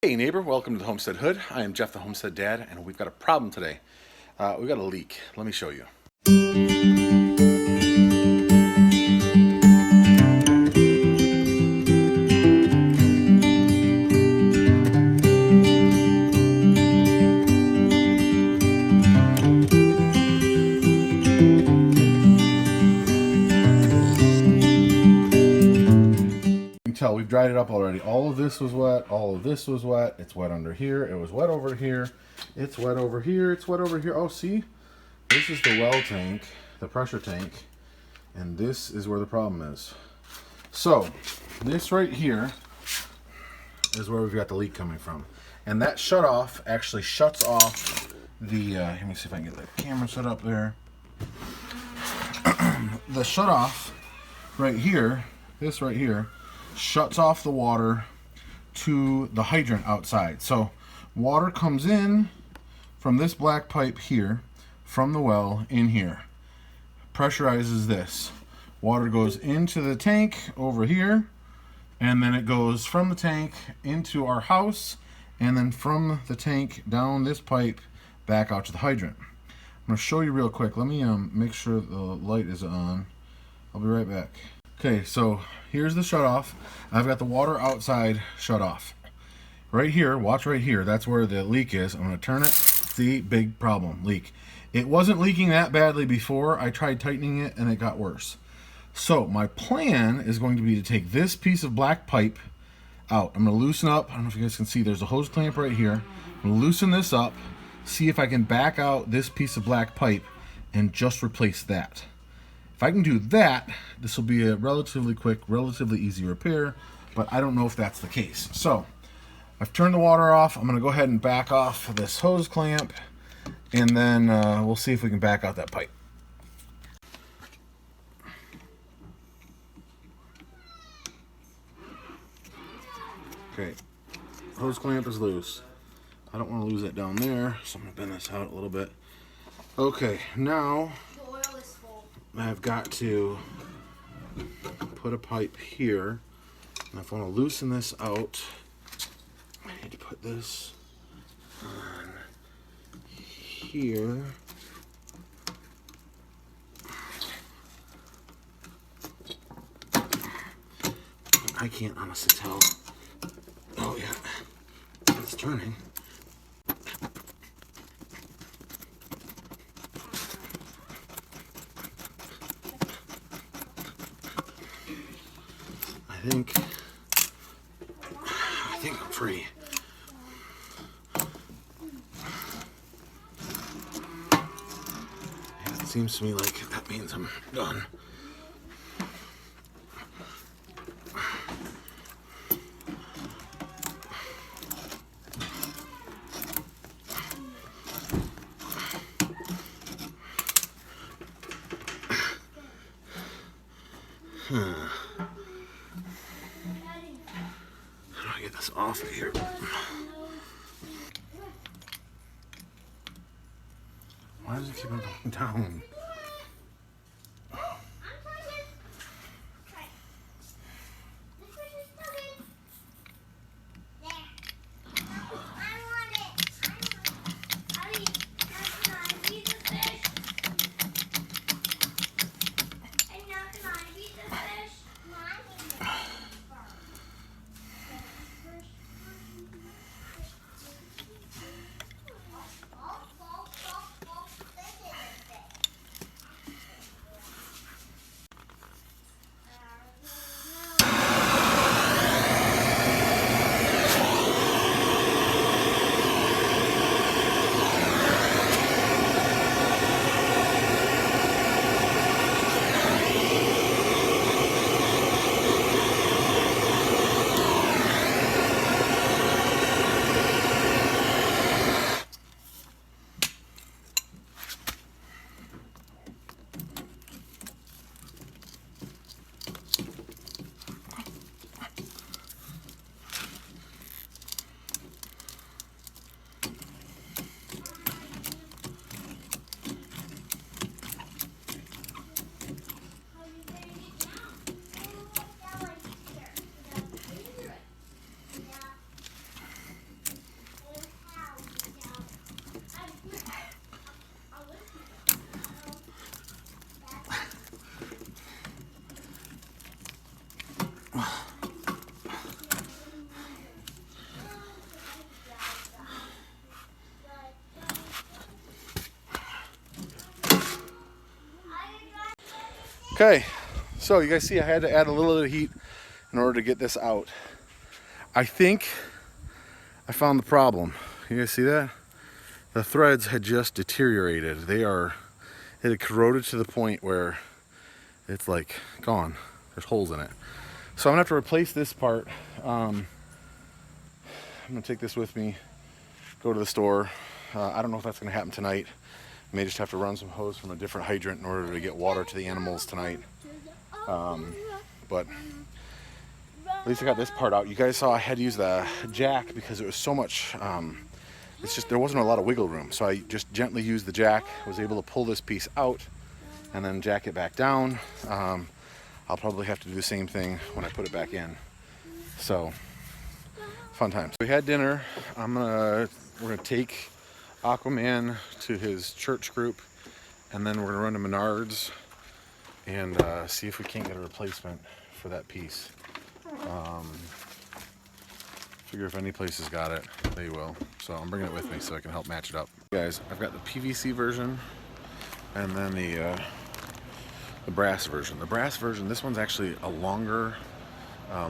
Hey neighbor, welcome to the Homestead Hood. I am Jeff the Homestead Dad, and we've got a problem today. We've got a leak. Let me show you. You can tell we've dried it up already. All of this was wet. All of this was wet. It's wet under here. It was wet over here. It's wet over here. It's wet over here. Oh, see? This is the well tank, the pressure tank, and this is where the problem is. So, this right here is where we've got the leak coming from. And that shutoff actually shuts off the, let me see if I can get the camera set up there. The shutoff right here, this right here, shuts off the water to the hydrant outside. So water comes in from this black pipe here, from the well in here, pressurizes this. Water goes into the tank over here, and then it goes from the tank into our house, and then from the tank down this pipe back out to the hydrant. I'm going to show you real quick. Let me make sure the light is on. I'll be right back. Okay, so here's the shutoff. I've got the water outside shut off. Right here, watch right here, that's where the leak is. I'm going to turn it. See, big problem, leak. It wasn't leaking that badly before. I tried tightening it and it got worse. So my plan is going to be to take this piece of black pipe out. I'm going to loosen up. I don't know if you guys can see, there's a hose clamp right here. I'm going to loosen this up, see if I can back out this piece of black pipe and just replace that. If I can do that, this will be a relatively quick, relatively easy repair, but I don't know if that's the case. So I've turned the water off. I'm going to go ahead and back off this hose clamp, and then we'll see if we can back out that pipe. Okay, hose clamp is loose. I don't want to lose it down there, so I'm going to bend this out a little bit. Okay, now I've got to put a pipe here, and if I want to loosen this out, I need to put this on here. I can't honestly tell. Oh yeah, it's turning. I think I'm free. And it seems to me like that means I'm done. How do I get this off of here? Why does it keep on going down? Okay, so you guys see I had to add a little bit of heat in order to get this out. I think I found the problem. You guys see that? The threads had just deteriorated. It had corroded to the point where it's like gone. There's holes in it. So I'm gonna have to replace this part. I'm gonna take this with me, go to the store. I don't know if that's gonna happen tonight. I may just have to run some hose from a different hydrant in order to get water to the animals tonight. But at least I got this part out. You guys saw I had to use the jack because it was so much, it's just, there wasn't a lot of wiggle room. So I just gently used the jack, was able to pull this piece out and then jack it back down. I'll probably have to do the same thing when I put it back in. So, fun times. We had dinner. We're gonna take Aquaman to his church group, and then we're gonna run to Menards and see if we can't get a replacement for that piece. Figure if any place has got it, they will. So I'm bringing it with me so I can help match it up. Guys, I've got the PVC version and then the brass version. The brass version, this one's actually a longer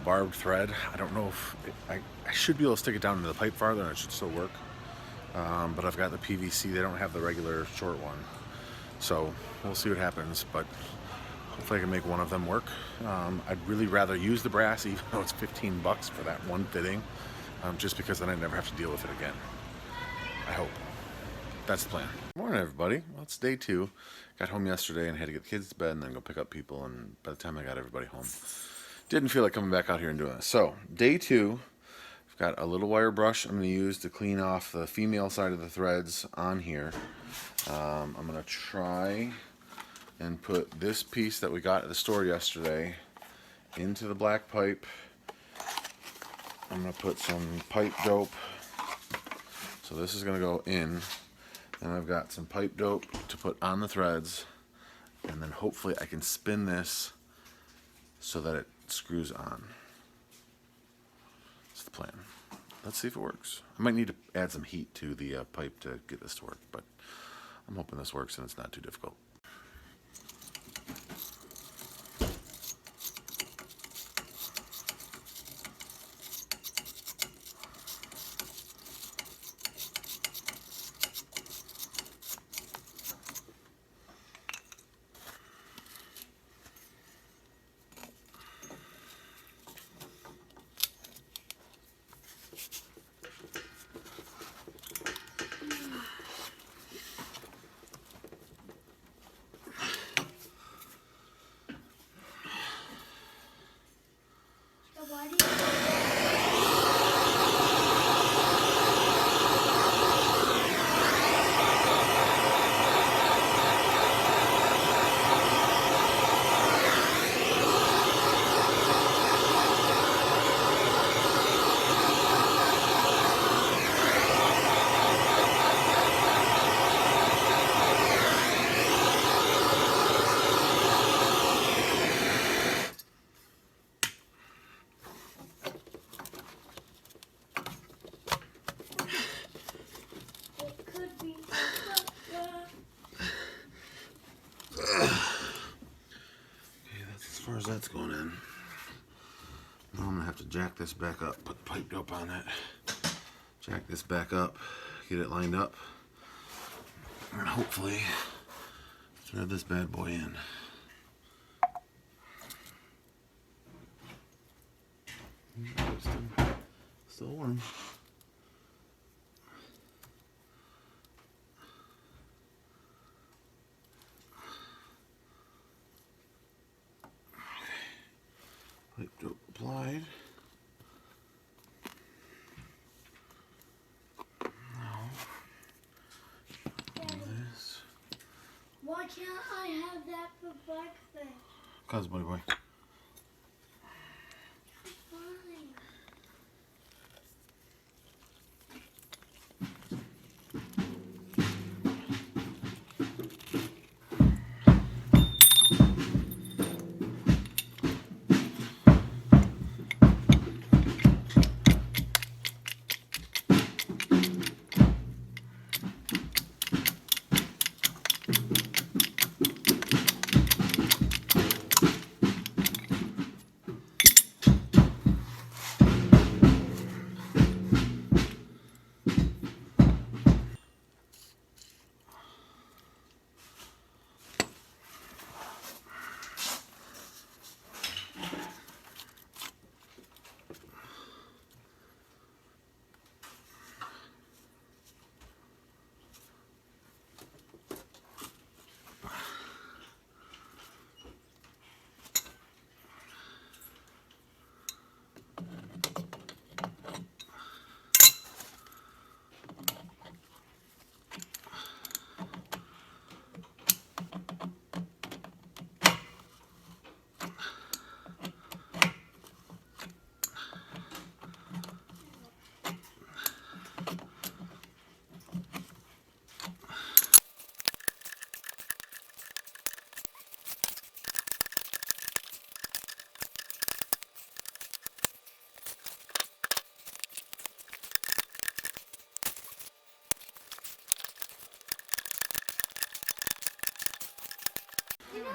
barbed thread. I don't know if I should be able to stick it down into the pipe farther and it should still work. But I've got the PVC. They don't have the regular short one. So we'll see what happens, but hopefully I can make one of them work. I'd really rather use the brass, even though it's 15 bucks for that one fitting, just because then I never have to deal with it again. I hope. That's the plan. Good morning, everybody. Well, it's day 2. Got home yesterday and had to get the kids to bed and then go pick up people, and by the time I got everybody home, didn't feel like coming back out here and doing this. So, day 2, I've got a little wire brush I'm going to use to clean off the female side of the threads on here. I'm going to try and put this piece that we got at the store yesterday into the black pipe. I'm going to put some pipe dope. So this is going to go in. And I've got some pipe dope to put on the threads. And then hopefully I can spin this so that it screws on. That's the plan. Let's see if it works. I might need to add some heat to the pipe to get this to work, but I'm hoping this works and it's not too difficult. That's going in. Now I'm gonna have to jack this back up, put pipe dope on it, jack this back up, get it lined up, and hopefully thread this bad boy in. Still warm. Pipe dope applied. Now, this. Why can't I have that for breakfast? Cause buddy boy. Fine.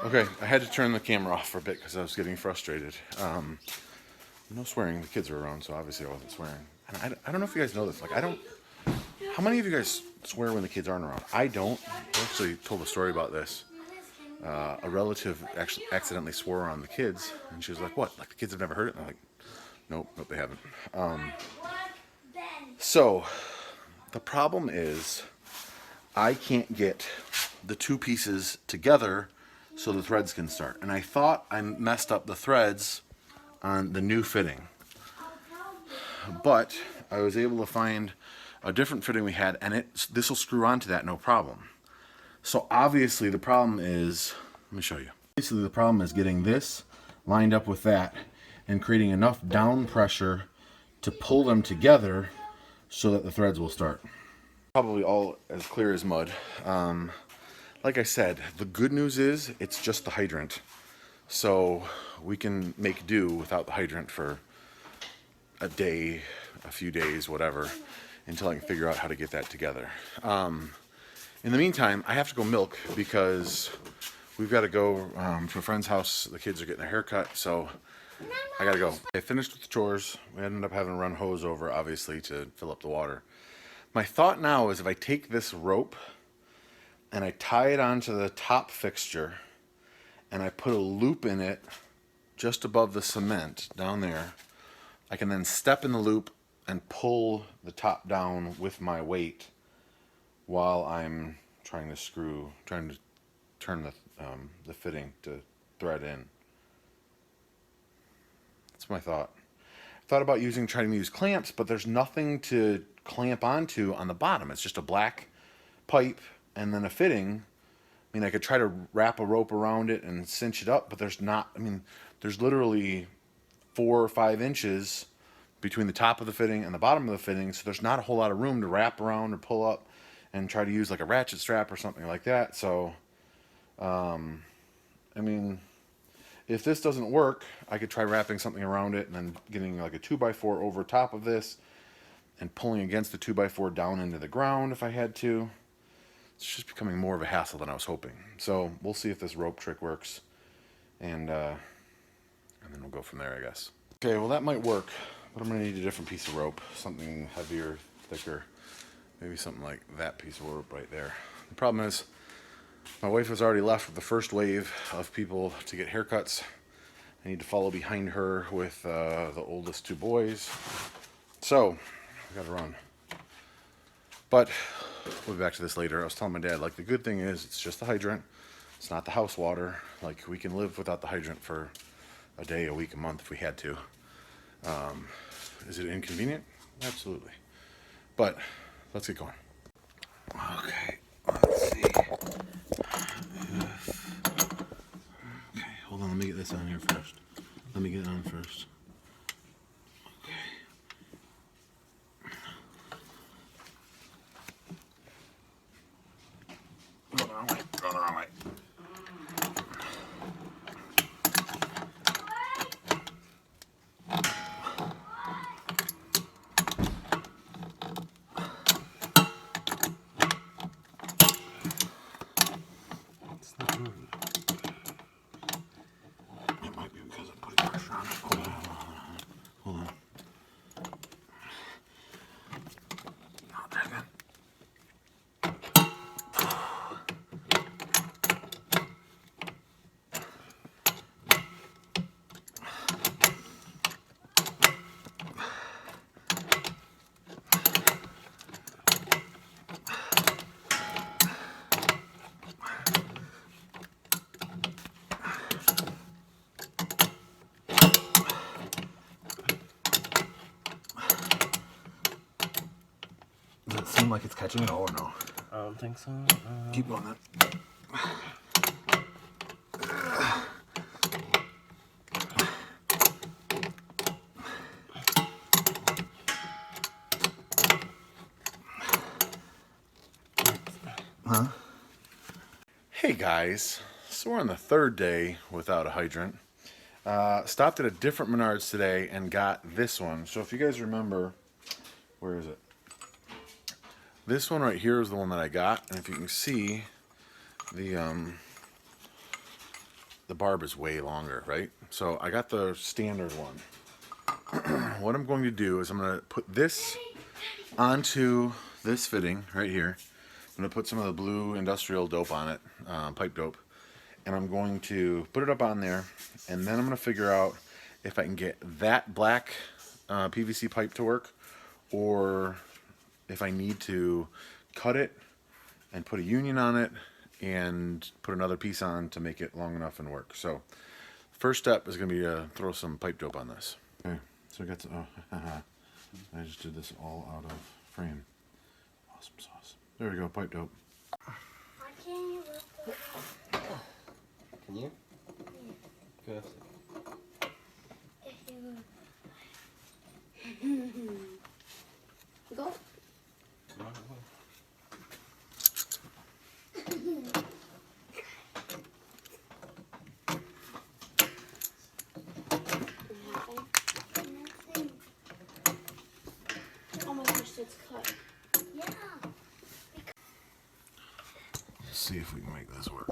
Okay, I had to turn the camera off for a bit because I was getting frustrated. No swearing. The kids were around, so obviously I wasn't swearing. And I don't know if you guys know this. Like, I don't. How many of you guys swear when the kids aren't around? I don't. I actually told a story about this. A relative actually accidentally swore on the kids, and she was like, "What? Like the kids have never heard it?" And I'm like, "Nope, they haven't." So the problem is, I can't get the two pieces together so the threads can start. And I thought I messed up the threads on the new fitting, but I was able to find a different fitting we had, and this will screw onto that no problem. So obviously the problem is, let me show you. Basically the problem is getting this lined up with that and creating enough down pressure to pull them together so that the threads will start. Probably all as clear as mud. Like I said, the good news is it's just the hydrant. So we can make do without the hydrant for a day, a few days, whatever, until I can figure out how to get that together. In the meantime, I have to go milk because we've got to go to a friend's house. The kids are getting a haircut, so I gotta go. I finished with the chores. We ended up having to run hose over, obviously, to fill up the water. My thought now is if I take this rope and I tie it onto the top fixture and I put a loop in it just above the cement down there, I can then step in the loop and pull the top down with my weight while I'm trying to turn the fitting to thread in. That's my thought. I thought about trying to use clamps, but there's nothing to clamp onto on the bottom. It's just a black pipe and then a fitting. I mean, I could try to wrap a rope around it and cinch it up, but there's not. I mean, there's literally 4 or 5 inches between the top of the fitting and the bottom of the fitting, so there's not a whole lot of room to wrap around or pull up and try to use like a ratchet strap or something like that. So, I mean, if this doesn't work, I could try wrapping something around it and then getting like a 2x4 over top of this and pulling against the 2x4 down into the ground if I had to. It's just becoming more of a hassle than I was hoping. So we'll see if this rope trick works, and then we'll go from there, I guess. Okay, well that might work, but I'm gonna need a different piece of rope, something heavier, thicker, maybe something like that piece of rope right there. The problem is, my wife has already left with the first wave of people to get haircuts. I need to follow behind her with the oldest 2 boys. So, I gotta run. But, we'll be back to this later. I was telling my dad, like, the good thing is it's just the hydrant. It's not the house water. Like, we can live without the hydrant for a day, a week, a month if we had to. Is it inconvenient? Absolutely. But, let's get going. Okay, let's see. Okay, hold on, let me get this on here first. Let me get it on first. Okay. Go the wrong way, go the wrong way. It might be because I'm putting pressure on it. Hold on. I'll take it. Does it seem like it's catching it all or no? I don't think so. Keep going then. Huh? Hey guys, so we're on the 3rd day without a hydrant. Stopped at a different Menards today and got this one. So if you guys remember, where is it? This one right here is the one that I got, and if you can see, the the barb is way longer, right? So I got the standard one. What I'm going to do is I'm going to put this onto this fitting right here. I'm going to put some of the blue industrial dope on it, pipe dope, and I'm going to put it up on there, and then I'm going to figure out if I can get that black PVC pipe to work, or if I need to cut it and put a union on it and put another piece on to make it long enough and work. So first step is going to be to throw some pipe dope on this. Okay, so I got to, I just did this all out of frame. Awesome sauce. There we go, pipe dope. Why can't you lift it up? Can you? Go. If you go. Come on, come on. Oh my gosh, it's cut. Yeah. Let's see if we can make this work.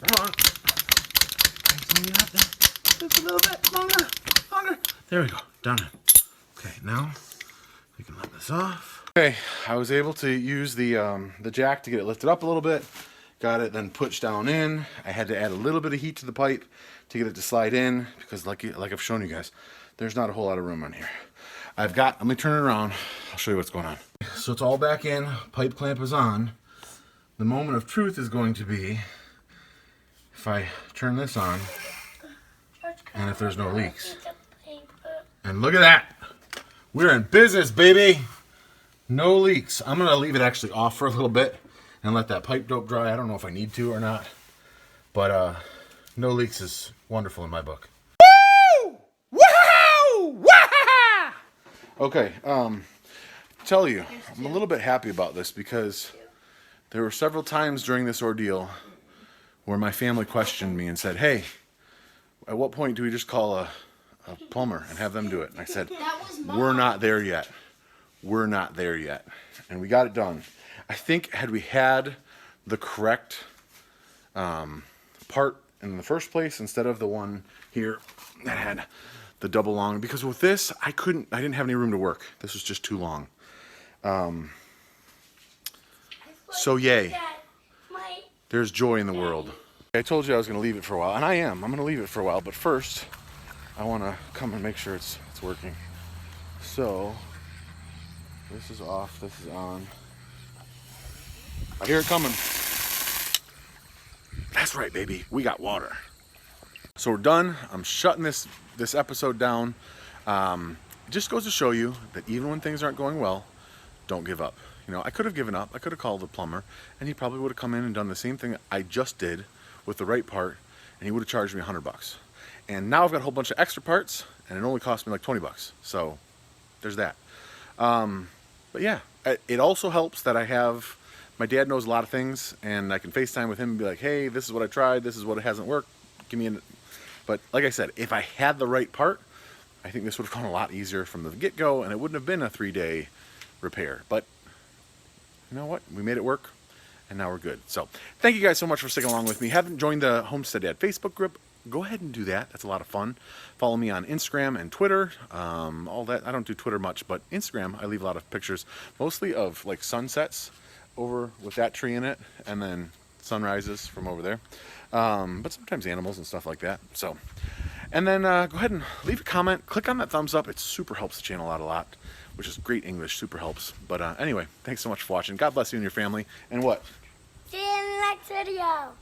Come on. Just a little bit longer. There we go. Done it. Okay, now we can let this off. Okay, I was able to use the jack to get it lifted up a little bit. Got it then pushed down in. I had to add a little bit of heat to the pipe to get it to slide in because like I've shown you guys, there's not a whole lot of room on here. let me turn it around. I'll show you what's going on. So it's all back in. Pipe clamp is on. The moment of truth is going to be if I turn this on and if there's no leaks. And look at that. We're in business, baby. No leaks. I'm going to leave it actually off for a little bit and let that pipe dope dry. I don't know if I need to or not. But no leaks is wonderful in my book. Woo! Wow! Wah! Okay, tell you, I'm a little bit happy about this because there were several times during this ordeal where my family questioned me and said, hey, at what point do we just call a plumber and have them do it? And I said, we're not there yet. We're not there yet. And we got it done. I think had we had the correct part in the first place instead of the one here that had the double long, because with this I didn't have any room to work. This was just too long. So yay. There's joy in the world. I told you I was going to leave it for a while, and I am. I'm going to leave it for a while, but first I want to come and make sure it's working. So this is off, this is on. I hear it coming. That's right, baby. We got water. So we're done. I'm shutting this episode down. It just goes to show you that even when things aren't going well, don't give up. You know, I could have given up. I could have called the plumber, and he probably would have come in and done the same thing I just did with the right part, and he would have charged me $100. And now I've got a whole bunch of extra parts, and it only cost me like $20. So there's that. But yeah, it also helps that my dad knows a lot of things, and I can FaceTime with him and be like, hey, this is what I tried, this is what hasn't worked, but like I said, if I had the right part, I think this would have gone a lot easier from the get-go, and it wouldn't have been a 3-day repair. But you know what? We made it work, and now we're good. So thank you guys so much for sticking along with me. Haven't joined the Homestead Dad Facebook group? Go ahead and do that. That's a lot of fun. Follow me on Instagram and Twitter. All that. I don't do Twitter much, but Instagram, I leave a lot of pictures, mostly of like sunsets over with that tree in it, and then sunrises from over there. But sometimes animals and stuff like that. So, and then go ahead and leave a comment. Click on that thumbs up. It super helps the channel out a lot, which is great English. Super helps. But anyway, thanks so much for watching. God bless you and your family. And what? See you in the next video.